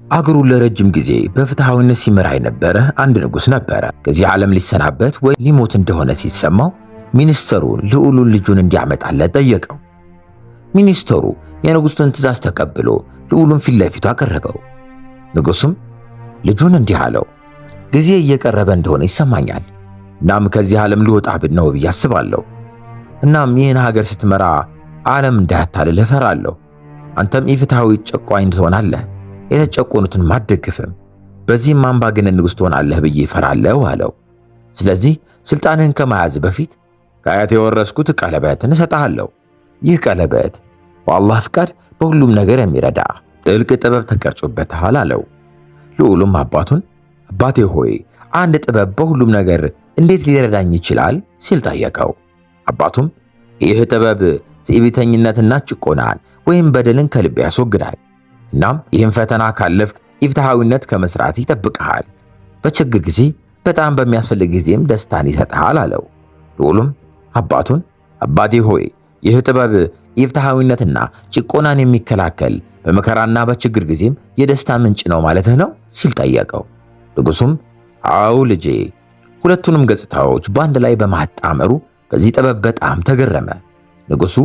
አገሩን ለረጅም ጊዜ በፍትሃዊነት ሲመራ የነበረ አንድ ንጉሥ ነበረ። ከዚህ ዓለም ሊሰናበት ወይ ሊሞት እንደሆነ ሲሰማው ሚኒስተሩ ልዑሉን ልጁን እንዲያመጣለት ጠየቀው። ሚኒስተሩ የንጉሡን ትእዛዝ ተቀብሎ ልዑሉን ፊት ለፊቱ አቀረበው። ንጉሡም ልጁን እንዲህ አለው፣ ጊዜ እየቀረበ እንደሆነ ይሰማኛል። እናም ከዚህ ዓለም ልወጣ ነው ብዬ አስባለሁ። እናም ይህን ሀገር ስትመራ ዓለም እንዳያታልልህ እፈራለሁ። አንተም ኢፍትሃዊ ጨቋኝ ትሆናለህ፣ የተጨቆኑትን ማደግፍም፣ በዚህም አምባገነን ንጉሥ ትሆናለህ ብዬ እፈራለሁ አለው። ስለዚህ ስልጣንህን ከመያዝ በፊት ከአያቴ የወረስኩት ቀለበትን እሰጥሃለሁ። ይህ ቀለበት በአላህ ፍቃድ በሁሉም ነገር የሚረዳ ጥልቅ ጥበብ ተቀርጾበታል አለው። ልዑሉም አባቱን አባቴ ሆይ አንድ ጥበብ በሁሉም ነገር እንዴት ሊረዳኝ ይችላል ሲል ጠየቀው። አባቱም ይህ ጥበብ ትዕቢተኝነትና ጭቆናን ወይም በደልን ከልብ ያስወግዳል። እናም ይህን ፈተና ካለፍክ ኢፍትሃዊነት ከመስራት ይጠብቅሃል። በችግር ጊዜ በጣም በሚያስፈልግ ጊዜም ደስታን ይሰጥሃል አለው። ልዑሉም አባቱን አባቴ ሆይ ይህ ጥበብ ኢፍትሃዊነትና ጭቆናን የሚከላከል በመከራና በችግር ጊዜም የደስታ ምንጭ ነው ማለትህ ነው ሲል ጠየቀው። ንጉሡም አዎ ልጄ፣ ሁለቱንም ገጽታዎች በአንድ ላይ በማጣመሩ በዚህ ጥበብ በጣም ተገረመ። ንጉሡ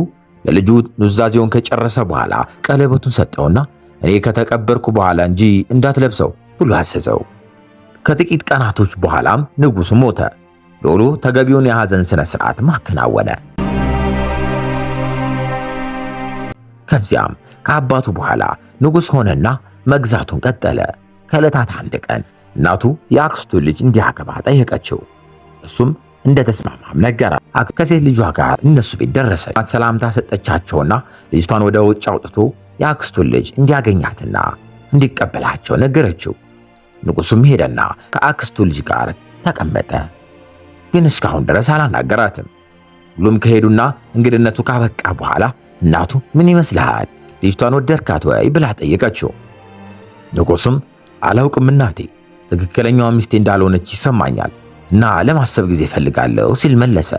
ለልጁ ኑዛዜውን ከጨረሰ በኋላ ቀለበቱን ሰጠውና እኔ ከተቀበርኩ በኋላ እንጂ እንዳትለብሰው ብሎ አዘዘው። ከጥቂት ቀናቶች በኋላም ንጉሡ ሞተ። ልዑሉ ተገቢውን የሐዘን ሥነ ሥርዓት ማከናወነ። ከዚያም ከአባቱ በኋላ ንጉሥ ሆነና መግዛቱን ቀጠለ። ከዕለታት አንድ ቀን እናቱ የአክስቱን ልጅ እንዲያገባ ጠየቀችው። እሱም እንደተስማማም ነገራት። ከሴት ልጇ ጋር እነሱ ቤት ደረሰ። ሰላምታ ሰጠቻቸውና ልጅቷን ወደ ውጭ አውጥቶ የአክስቱን ልጅ እንዲያገኛትና እንዲቀበላቸው ነገረችው። ንጉሡም ሄደና ከአክስቱ ልጅ ጋር ተቀመጠ። ግን እስካሁን ድረስ አላናገራትም። ሁሉም ከሄዱና እንግድነቱ ካበቃ በኋላ እናቱ ምን ይመስልሃል ልጅቷን ወደድካት ወይ ብላ ጠየቀችው። ንጉሡም አላውቅም እናቴ፣ ትክክለኛዋ ሚስቴ እንዳልሆነች ይሰማኛል እና ለማሰብ ጊዜ ፈልጋለሁ ሲል መለሰ።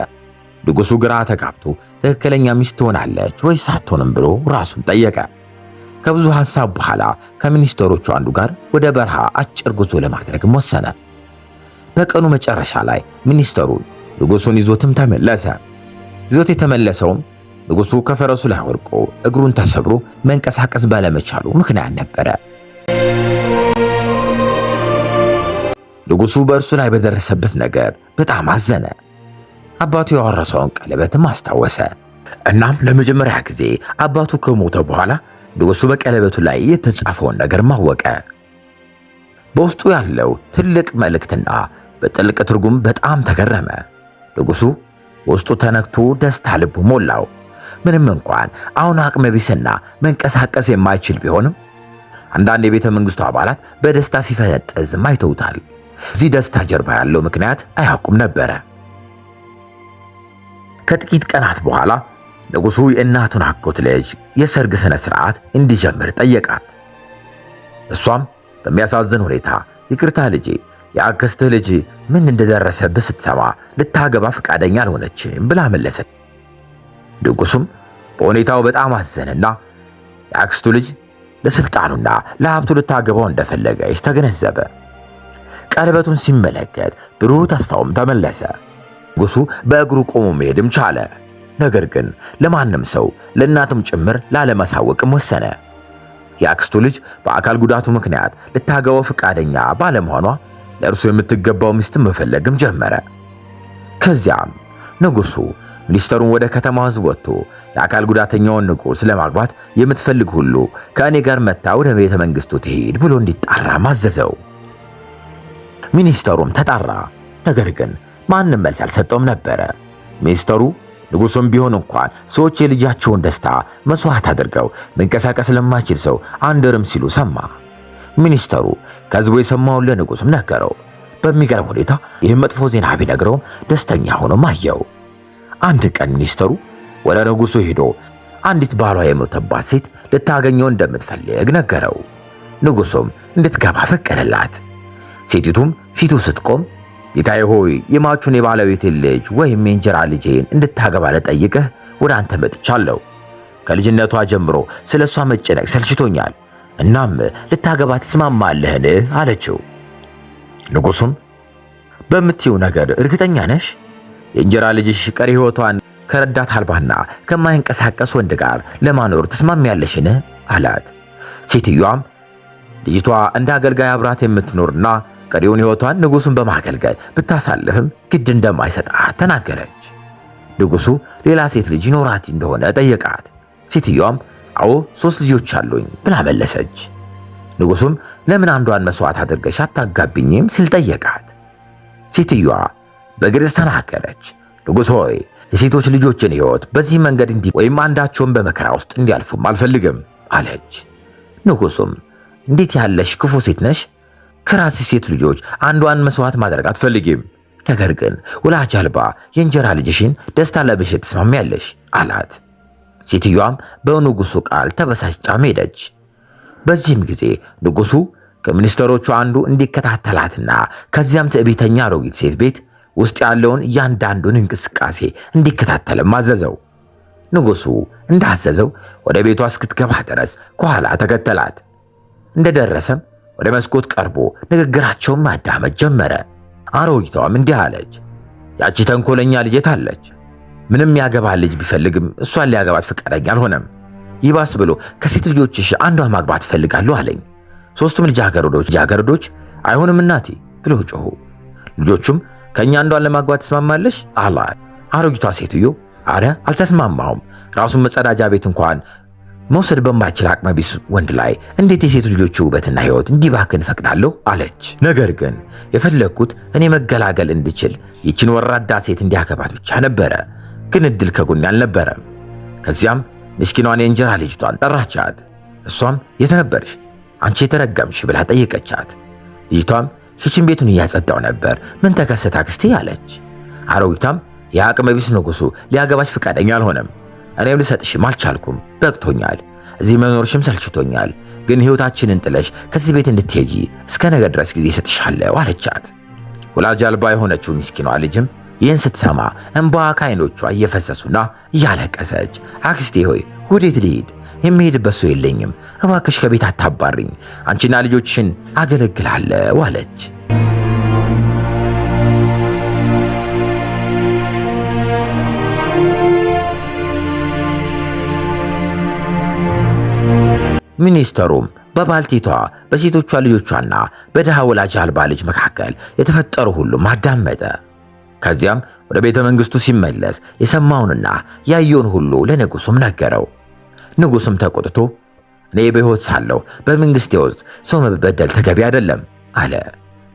ንጉሡ ግራ ተጋብቶ ትክክለኛ ሚስት ትሆናለች ወይስ አትሆንም ብሎ ራሱን ጠየቀ። ከብዙ ሐሳብ በኋላ ከሚኒስትሮቹ አንዱ ጋር ወደ በረሃ አጭር ጉዞ ለማድረግም ወሰነ። በቀኑ መጨረሻ ላይ ሚኒስትሩን ንጉሡን ይዞትም ተመለሰ። ይዞት የተመለሰውም ንጉሡ ከፈረሱ ላይ ወድቆ እግሩን ተሰብሮ መንቀሳቀስ ባለመቻሉ ምክንያት ነበረ። ንጉሡ በእርሱ ላይ በደረሰበት ነገር በጣም አዘነ። አባቱ ያወረሰውን ቀለበትም አስታወሰ። እናም ለመጀመሪያ ጊዜ አባቱ ከሞተ በኋላ ንጉሡ በቀለበቱ ላይ የተጻፈውን ነገር ማወቀ። በውስጡ ያለው ትልቅ መልእክትና በጥልቅ ትርጉም በጣም ተገረመ። ንጉሡ ውስጡ ተነክቶ ደስታ ልቡ ሞላው። ምንም እንኳን አሁን አቅመ ቢስና መንቀሳቀስ የማይችል ቢሆንም አንዳንድ የቤተ መንግሥቱ አባላት በደስታ ሲፈነጥዝም አይተውታል። እዚህ ደስታ ጀርባ ያለው ምክንያት አያውቁም ነበረ። ከጥቂት ቀናት በኋላ ንጉሡ የእናቱን አጎት ልጅ የሰርግ ሥነ ሥርዓት እንዲጀምር ጠየቃት። እሷም በሚያሳዝን ሁኔታ ይቅርታ ልጄ፣ የአክስትህ ልጅ ምን እንደደረሰብህ ስትሰማ ልታገባ ፈቃደኛ አልሆነችም ብላ መለሰች። ንጉሡም በሁኔታው በጣም አዘነና የአክስቱ ልጅ ለስልጣኑና ለሀብቱ ልታገባው እንደፈለገች ተገነዘበ። ቀለበቱን ሲመለከት ብሩህ ተስፋውም ተመለሰ። ንጉሡ በእግሩ ቆሞ መሄድም ቻለ። ነገር ግን ለማንም ሰው ለእናቱም ጭምር ላለማሳወቅም ወሰነ። የአክስቱ ልጅ በአካል ጉዳቱ ምክንያት ልታገባው ፈቃደኛ ባለመሆኗ ለእርሱ የምትገባው ሚስት መፈለግም ጀመረ። ከዚያም ንጉሡ ሚኒስተሩን ወደ ከተማው ሕዝብ ወጥቶ የአካል ጉዳተኛውን ንጉሥ ለማግባት የምትፈልግ ሁሉ ከእኔ ጋር መታ ወደ ቤተ መንግሥቱ ትሄድ ብሎ እንዲጣራ ማዘዘው። ሚኒስተሩም ተጣራ። ነገር ግን ማንም መልስ አልሰጠውም ነበረ። ሚኒስተሩ ንጉሡም ቢሆን እንኳን ሰዎች የልጃቸውን ደስታ መስዋዕት አድርገው መንቀሳቀስ ለማይችል ሰው አንድርም ሲሉ ሰማ። ሚኒስተሩ ከሕዝቡ የሰማውን ለንጉሡም ነገረው። በሚገርም ሁኔታ ይህም መጥፎ ዜና ቢነግረውም ደስተኛ ሆኖም አየው። አንድ ቀን ሚኒስተሩ ወደ ንጉሡ ሄዶ አንዲት ባሏ የሞተባት ሴት ልታገኘው እንደምትፈልግ ነገረው። ንጉሡም እንድትገባ ፈቀደላት። ሴቲቱም ፊቱ ስትቆም ጌታዬ ሆይ የማቹን የባለቤቴን ልጅ ወይም የእንጀራ ልጄን እንድታገባ ልጠይቅህ ወደ አንተ መጥቻለሁ። ከልጅነቷ ጀምሮ ስለሷ መጨነቅ ሰልችቶኛል። እናም ልታገባት ትስማማለህን አለችው። ንጉሱም በምትይው ነገር እርግጠኛ ነሽ? የእንጀራ ልጅሽ ቀሪ ሕይወቷን ከረዳት አልባና ከማይንቀሳቀስ ወንድ ጋር ለማኖር ትስማሚያለሽን አላት። ሴትዮዋም ልጅቷ እንደ አገልጋይ አብራት የምትኖርና ቀሪውን ሕይወቷን ንጉሱን በማገልገል ብታሳልፍም ግድ እንደማይሰጣት ተናገረች። ንጉሱ ሌላ ሴት ልጅ ይኖራት እንደሆነ ጠየቃት። ሴትዮዋም አዎ 3 ልጆች አሉኝ ብላ መለሰች። ንጉሱም ለምን አንዷን መስዋዕት አድርገሽ አታጋብኝም ሲል ጠየቃት። ሴትዮዋ በግልጽ ተናገረች። ንጉሥ ሆይ የሴቶች ልጆችን ሕይወት በዚህ መንገድ ወይም አንዳቸውን በመከራ ውስጥ እንዲያልፉም አልፈልግም አለች። ንጉሱም እንዴት ያለሽ ክፉ ሴት ነሽ! ከራስሽ ሴት ልጆች አንዷን መስዋዕት ማድረግ አትፈልጊም፣ ነገር ግን ወላጅ አልባ የእንጀራ ልጅሽን ደስታ ለብሽ ትስማሚያለሽ አላት። ሴትዮዋም በንጉሱ ቃል ተበሳጭታ ሄደች። በዚህም ጊዜ ንጉሱ ከሚኒስትሮቹ አንዱ እንዲከታተላትና ከዚያም ትዕቢተኛ አሮጊት ሴት ቤት ውስጥ ያለውን እያንዳንዱን እንቅስቃሴ እንዲከታተልም አዘዘው። ንጉሱ እንዳዘዘው ወደ ቤቷ እስክትገባ ድረስ ከኋላ ተከተላት። እንደደረሰም ወደ መስኮት ቀርቦ ንግግራቸውን ማዳመጥ ጀመረ። አሮጊቷም እንዲህ አለች፣ ያቺ ተንኮለኛ ልጅ አለች። ምንም ያገባ ልጅ ቢፈልግም እሷን ሊያገባት ፈቃደኛ አልሆነም። ይባስ ብሎ ከሴት ልጆችሽ አንዷን ማግባት እፈልጋለሁ አለኝ። 3ቱም ልጃገረዶች አይሆንም እናቴ ብሎ ጮኹ። ልጆቹም ከኛ አንዷን ለማግባት ተስማማለሽ አላት። አሮጊቷ ሴትዮ አረ አልተስማማውም፣ ራሱን መጸዳጃ ቤት እንኳን መውሰድ በማይችል አቅመ ቢስ ወንድ ላይ እንዴት የሴት ልጆች ውበትና ሕይወት እንዲባክን ፈቅዳለሁ አለች። ነገር ግን የፈለግኩት እኔ መገላገል እንድችል ይችን ወራዳ ሴት እንዲያገባት ብቻ ነበረ። ግን እድል ከጎኔ አልነበረም። ከዚያም ምስኪኗን የእንጀራ ልጅቷን ጠራቻት። እሷም የት ነበርሽ አንቺ የተረገምሽ ብላ ጠየቀቻት። ልጅቷም ኪችን ቤቱን እያጸዳው ነበር፣ ምን ተከሰተ አክስቴ አለች። አሮጊቷም የአቅመ ቢስ ንጉሱ ሊያገባሽ ፈቃደኛ አልሆነም፣ እኔም ልሰጥሽም አልቻልኩም፣ በቅቶኛል፣ እዚህ መኖርሽም ሰልችቶኛል፣ ግን ሕይወታችንን ጥለሽ ከዚህ ቤት እንድትሄጂ እስከ ነገ ድረስ ጊዜ ሰጥሻለሁ አለቻት። ወላጅ አልባ የሆነችው ምስኪኗ ልጅም ይህን ስትሰማ እንባዋ ከዓይኖቿ እየፈሰሱና እያለቀሰች አክስቴ ሆይ ወዴት ልሂድ? የሚሄድበት ሰው የለኝም፣ እባክሽ ከቤት አታባሪኝ፣ አንቺና ልጆችሽን አገለግላለሁ አለች። ሚኒስተሩም በባልቴቷ በሴቶቿ ልጆቿና በድሃ ወላጅ አልባ ልጅ መካከል የተፈጠሩ ሁሉም አዳመጠ። ከዚያም ወደ ቤተ መንግስቱ ሲመለስ የሰማውንና ያየውን ሁሉ ለንጉሱም ነገረው። ንጉሱም ተቆጥቶ እኔ በሕይወት ሳለሁ በመንግስቴ ውስጥ ሰው መበደል ተገቢ አይደለም አለ።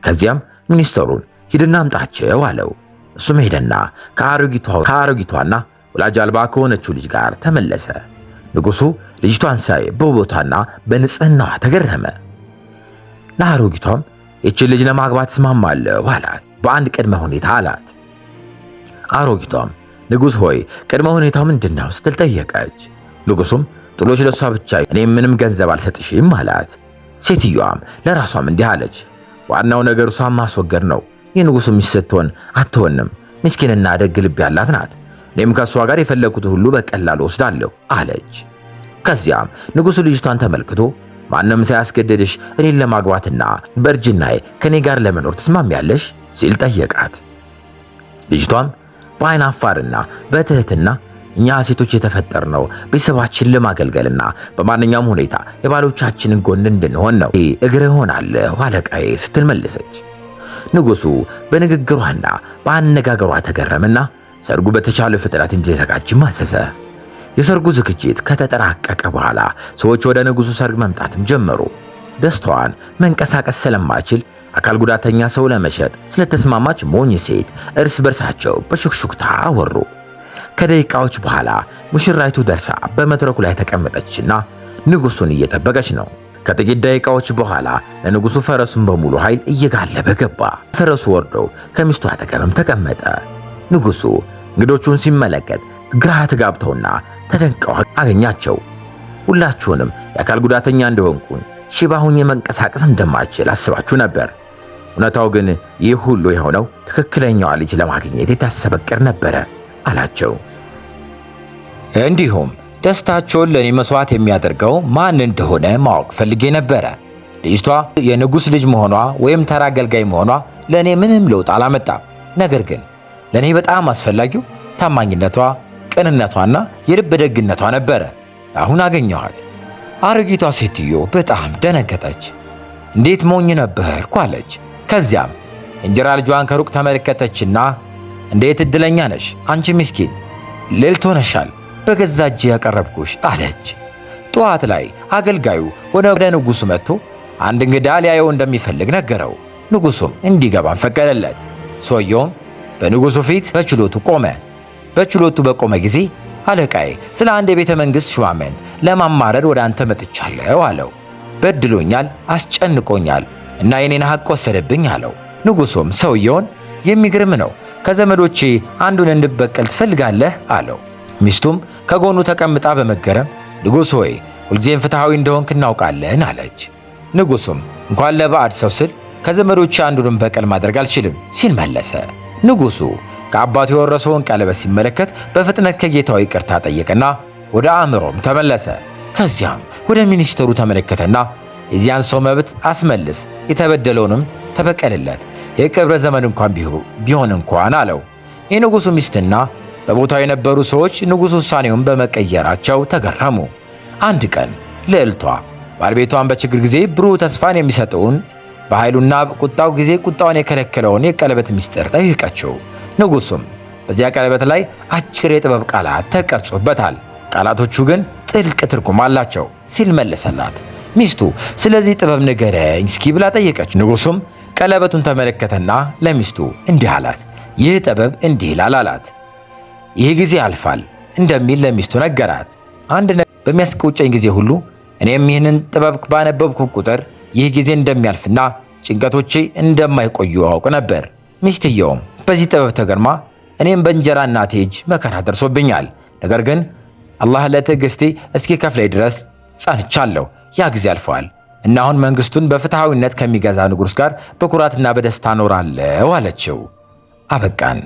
ከዚያም ሚኒስተሩን ሂድና አምጣቸው አለው። እሱም ሄደና ከአሮጊቷና ወላጅ አልባ ከሆነችው ልጅ ጋር ተመለሰ። ንጉሱ ልጅቷን ሳይ በውበቷና በንጽህናዋ ተገረመ። ለአሮጊቷም ይህችን ልጅ ለማግባት እስማማለሁ አላት፣ በአንድ ቅድመ ሁኔታ አላት። አሮጊቷም ንጉሥ ሆይ ቅድመ ሁኔታው ምንድነው ስትል ጠየቀች። ንጉሱም ጥሎሽ ለሷ ብቻ፣ እኔ ምንም ገንዘብ አልሰጥሽም አላት። ሴትዮዋም ለራሷም እንዲህ አለች፣ ዋናው ነገር እሷን ማስወገድ ነው። የንጉሱ ሚስት ስትሆን አትሆንም፣ ምስኪንና ደግ ልብ ያላት ናት። እኔም ከሷ ጋር የፈለኩት ሁሉ በቀላሉ ወስዳለሁ አለች። ከዚያም ንጉሱ ልጅቷን ተመልክቶ ማንም ሳያስገድድሽ እኔን ለማግባትና በእርጅናዬ ከኔ ጋር ለመኖር ትስማሚያለሽ ሲል ጠየቃት። ልጅቷም በዓይን አፋርና በትህትና እኛ ሴቶች የተፈጠርነው ቤተሰባችን ለማገልገልና በማንኛውም ሁኔታ የባሎቻችንን ጎን እንድንሆን ነው፣ እግር ሆናለሁ አለቃዬ ስትል መለሰች። ንጉሱ በንግግሯና በአነጋገሯ ተገረመና ሰርጉ በተቻለ ፍጥነት እንዲዘጋጅም አዘዘ። የሰርጉ ዝግጅት ከተጠናቀቀ በኋላ ሰዎች ወደ ንጉሱ ሰርግ መምጣትም ጀመሩ። ደስታዋን መንቀሳቀስ ስለማይችል አካል ጉዳተኛ ሰው ለመሸጥ ስለተስማማች ሞኝ ሴት እርስ በርሳቸው በሹክሹክታ አወሩ። ከደቂቃዎች በኋላ ሙሽራይቱ ደርሳ በመድረኩ ላይ ተቀመጠችና ንጉሱን እየጠበቀች ነው። ከጥቂት ደቂቃዎች በኋላ ለንጉሱ ፈረሱን በሙሉ ኃይል እየጋለበ ገባ። ፈረሱ ወርዶ ከሚስቱ አጠገብም ተቀመጠ። ንጉሱ እንግዶቹን ሲመለከት ግራ ተጋብተውና ተደንቀው አገኛቸው። ሁላችሁንም የአካል ጉዳተኛ እንደሆንኩኝ ሽባ ሆኜ መንቀሳቀስ እንደማይችል አስባችሁ ነበር። እውነታው ግን ይህ ሁሉ የሆነው ትክክለኛዋ ልጅ ለማግኘት የታሰበ ዕቅድ ነበረ አላቸው። እንዲሁም ደስታቸውን ለኔ መስዋዕት የሚያደርገው ማን እንደሆነ ማወቅ ፈልጌ ነበረ። ልጅቷ የንጉሥ ልጅ መሆኗ ወይም ተራ አገልጋይ መሆኗ ለኔ ምንም ለውጥ አላመጣም። ነገር ግን ለኔ በጣም አስፈላጊው ታማኝነቷ፣ ቅንነቷና የልብ ደግነቷ ነበረ። አሁን አገኘኋት። አሮጊቷ ሴትዮ በጣም ደነገጠች። እንዴት ሞኝ ነበርኩ አለች። ከዚያም እንጀራ ልጇን ከሩቅ ተመለከተችና እንዴት እድለኛ ነሽ አንቺ ምስኪን፣ ልዕልት ሆነሻል፣ በገዛ እጄ ያቀረብኩሽ አለች። ጠዋት ላይ አገልጋዩ ወደ ንጉሡ መጥቶ አንድ እንግዳ ሊያየው እንደሚፈልግ ነገረው። ንጉሡም እንዲገባም ፈቀደለት። ሰውየውም በንጉሡ ፊት በችሎቱ ቆመ። በችሎቱ በቆመ ጊዜ አለቃዬ ስለ አንድ የቤተ መንግሥት ሹማምንት ለማማረድ ወደ አንተ መጥቻለሁ አለው። በድሎኛል፣ አስጨንቆኛል እና የኔን ሐቅ ወሰደብኝ አለው። ንጉሡም ሰውየውን የሚገርም ነው፣ ከዘመዶቼ አንዱን እንድበቀል ትፈልጋለህ አለው። ሚስቱም ከጎኑ ተቀምጣ በመገረም ንጉሥ ሆይ ሁልጊዜም ፍትሐዊ እንደሆንክ እናውቃለን አለች። ንጉሡም እንኳን ለባዕድ ሰው ስል ከዘመዶቼ አንዱንም በቀል ማድረግ አልችልም ሲል መለሰ። ንጉሡ ከአባቱ የወረሰውን ቀለበት ሲመለከት በፍጥነት ከጌታው ይቅርታ ጠየቀና ወደ አእምሮም ተመለሰ። ከዚያም ወደ ሚኒስትሩ ተመለከተና የዚያን ሰው መብት አስመልስ፣ የተበደለውንም ተበቀልለት፣ የቅብረ ዘመድ እንኳን ቢሆን እንኳን አለው። የንጉሡ ሚስትና በቦታው የነበሩ ሰዎች ንጉሡ ውሳኔውን በመቀየራቸው ተገረሙ። አንድ ቀን ልዕልቷ ባለቤቷን በችግር ጊዜ ብሩህ ተስፋን የሚሰጠውን በኃይሉና ቁጣው ጊዜ ቁጣውን የከለከለውን የቀለበት ምስጢር ጠየቀችው። ንጉሡም በዚያ ቀለበት ላይ አጭር የጥበብ ቃላት ተቀርጾበታል፣ ቃላቶቹ ግን ጥልቅ ትርጉም አላቸው ሲል መለሰላት። ሚስቱ ስለዚህ ጥበብ ንገረኝ እስኪ ብላ ጠየቀች። ንጉሡም ቀለበቱን ተመለከተና ለሚስቱ እንዲህ አላት፣ ይህ ጥበብ እንዲህ ይላል አላት። ይህ ጊዜ ያልፋል እንደሚል ለሚስቱ ነገራት። አንድ ነገር በሚያስቆጨኝ ጊዜ ሁሉ እኔም ይህንን ጥበብ ባነበብኩ ቁጥር ይህ ጊዜ እንደሚያልፍና ጭንቀቶቼ እንደማይቆዩ አውቅ ነበር። ሚስትየውም በዚህ ጥበብ ተገርማ እኔም በእንጀራ እናቴ እጅ መከራ ደርሶብኛል፣ ነገር ግን አላህ ለትዕግስቴ እስኪ ከፍለኝ ድረስ ጸንቻለሁ። ያ ጊዜ አልፈዋል እና አሁን መንግስቱን በፍትሐዊነት ከሚገዛ ንጉሥ ጋር በኩራትና በደስታ እኖራለሁ አለችው። አበቃን።